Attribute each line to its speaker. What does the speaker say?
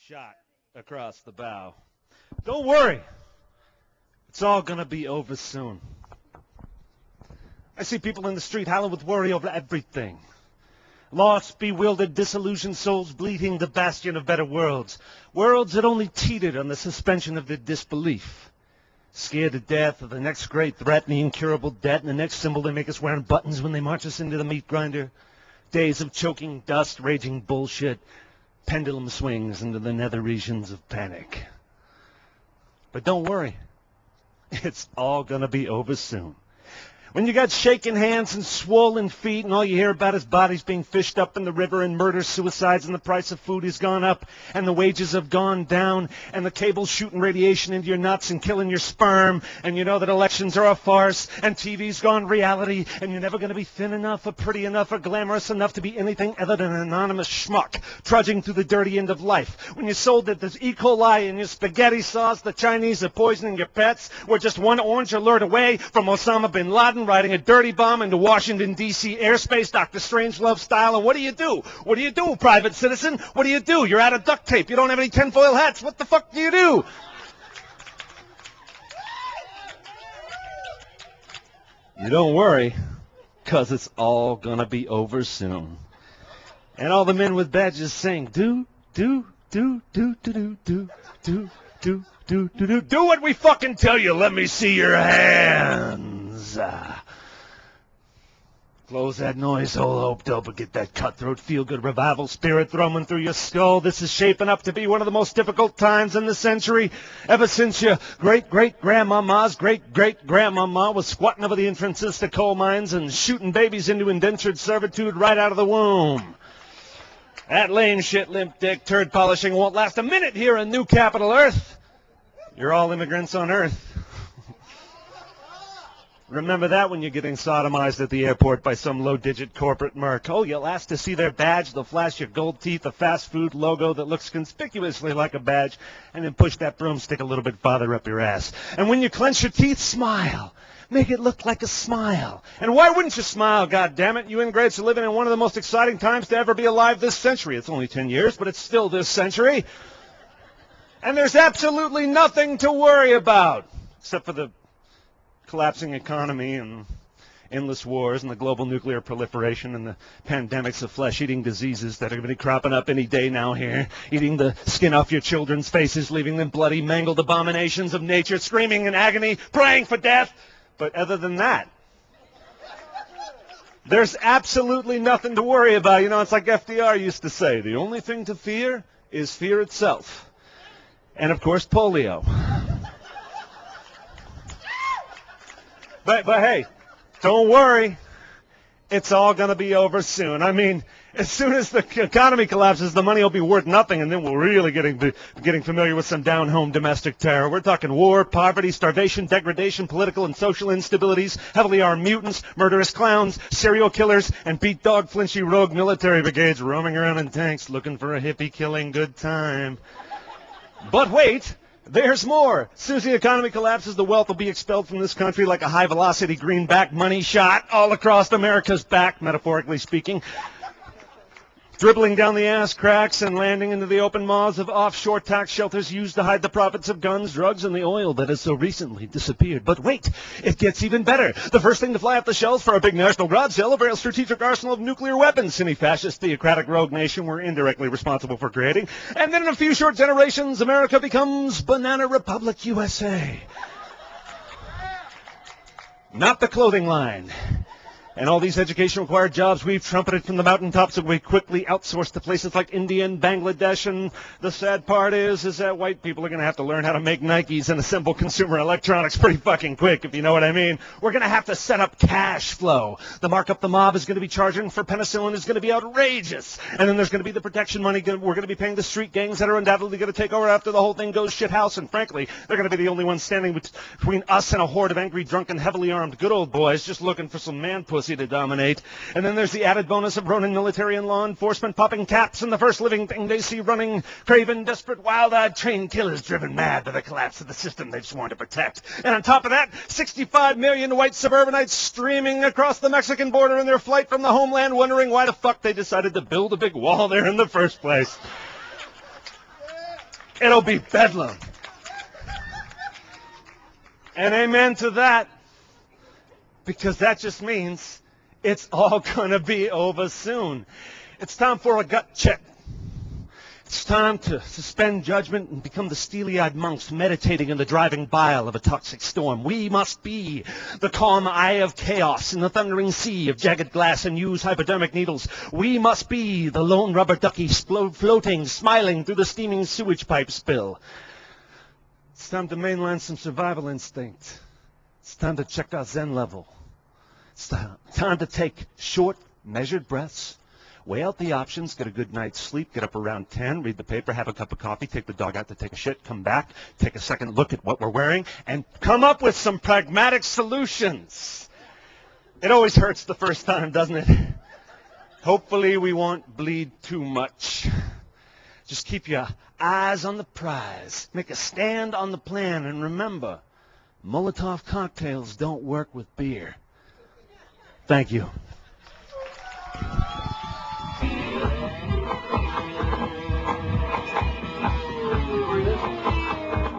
Speaker 1: shot across the bow. Don't worry. It's all going to be over soon. I see people in the street howling with worry over everything. Lost, bewildered, disillusioned souls bleeding the bastion of better worlds. Worlds that only teetered on the suspension of their disbelief. Scared to death of the next great threat and the incurable debt and the next symbol they make us wearing buttons when they march us into the meat grinder. Days of choking dust, raging bullshit, pendulum swings into the nether regions of panic. But don't worry. It's all going to be over soon. When you got shaking hands and swollen feet and all you hear about is bodies being fished up in the river and murders, suicides, and the price of food has gone up and the wages have gone down and the cable's shooting radiation into your nuts and killing your sperm and you know that elections are a farce and TV's gone reality and you're never going to be thin enough or pretty enough or glamorous enough to be anything other than an anonymous schmuck trudging through the dirty end of life. When you're sold that there's E. coli in your spaghetti sauce, the Chinese are poisoning your pets, we're just one orange alert away from Osama bin Laden riding a dirty bomb into Washington, D.C. airspace, Dr. Strangelove style. And what do? What do, private citizen? What do? You're out of duct tape. You don't have any tinfoil hats. What the fuck do you do? You don't worry, because it's all going to be over soon. And all the men with badges sing, do what we fucking tell you. Let me see your hands. Close that noise hole, hope dope, and get that cutthroat feel-good revival spirit thrumming through your skull. This is shaping up to be one of the most difficult times in the century, ever since your great-great-grandmama's great-great-grandmama was squatting over the entrances to coal mines and shooting babies into indentured servitude right out of the womb. That lame shit, limp dick, turd polishing won't last a minute here in New Capital Earth. You're all immigrants on Earth. Remember that when you're getting sodomized at the airport by some low-digit corporate merc. Oh, you'll ask to see their badge. They'll flash your gold teeth, a fast food logo that looks conspicuously like a badge, and then push that broomstick a little bit farther up your ass. And when you clench your teeth, smile. Make it look like a smile. And why wouldn't you smile, goddammit? You ingrates are living in one of the most exciting times to ever be alive this century. It's only 10 years, but it's still this century. And there's absolutely nothing to worry about, except for the collapsing economy and endless wars and the global nuclear proliferation and the pandemics of flesh-eating diseases that are going to be cropping up any day now here, eating the skin off your children's faces, leaving them bloody, mangled abominations of nature, screaming in agony, praying for death. But other than that, there's absolutely nothing to worry about. You know, it's like FDR used to say, the only thing to fear is fear itself. And, of course, polio. But hey, don't worry. It's all going to be over soon. I mean, as soon as the economy collapses, the money will be worth nothing, and then we'll really getting familiar with some down-home domestic terror. We're talking war, poverty, starvation, degradation, political and social instabilities, heavily armed mutants, murderous clowns, serial killers, and beat dog flinchy rogue military brigades roaming around in tanks looking for a hippie-killing good time. But wait. There's more. As soon as the economy collapses, the wealth will be expelled from this country like a high-velocity greenback money shot all across America's back, metaphorically speaking, dribbling down the ass cracks and landing into the open maws of offshore tax shelters used to hide the profits of guns, drugs, and the oil that has so recently disappeared. But wait, it gets even better. The first thing to fly off the shelves for our big national garage sale, a very strategic arsenal of nuclear weapons any fascist, theocratic rogue nation we're indirectly responsible for creating. And then in a few short generations, America becomes Banana Republic USA. Not the clothing line. And all these education-required jobs we've trumpeted from the mountaintops that we quickly outsourced to places like India and Bangladesh. And the sad part is that white people are going to have to learn how to make Nikes and assemble consumer electronics pretty fucking quick, if you know what I mean. We're going to have to set up cash flow. The markup the mob is going to be charging for penicillin is going to be outrageous. And then there's going to be the protection money we're going to be paying the street gangs that are undoubtedly going to take over after the whole thing goes shithouse. And frankly, they're going to be the only ones standing between us and a horde of angry, drunken, heavily armed good old boys just looking for some man pussy to dominate. And then there's the added bonus of Ronin military and law enforcement popping caps, and the first living thing they see running, craven, desperate, wild-eyed trained killers driven mad by the collapse of the system they've sworn to protect. And on top of that, 65 million white suburbanites streaming across the Mexican border in their flight from the homeland, wondering why the fuck they decided to build a big wall there in the first place. It'll be bedlam. And amen to that, because that just means it's all gonna be over soon. It's time for a gut check. It's time to suspend judgment and become the steely-eyed monks meditating in the driving bile of a toxic storm. We must be the calm eye of chaos in the thundering sea of jagged glass and used hypodermic needles. We must be the lone rubber ducky floating, smiling through the steaming sewage pipe spill. It's time to mainline some survival instinct. It's time to check our Zen level. It's time to take short, measured breaths. Weigh out the options, get a good night's sleep, get up around 10, read the paper, have a cup of coffee, take the dog out to take a shit, come back, take a second look at what we're wearing, and come up with some pragmatic solutions. It always hurts the first time, doesn't it? Hopefully we won't bleed too much. Just keep your eyes on the prize. Make a stand on the plan, and remember, Molotov cocktails don't work with beer. Thank you.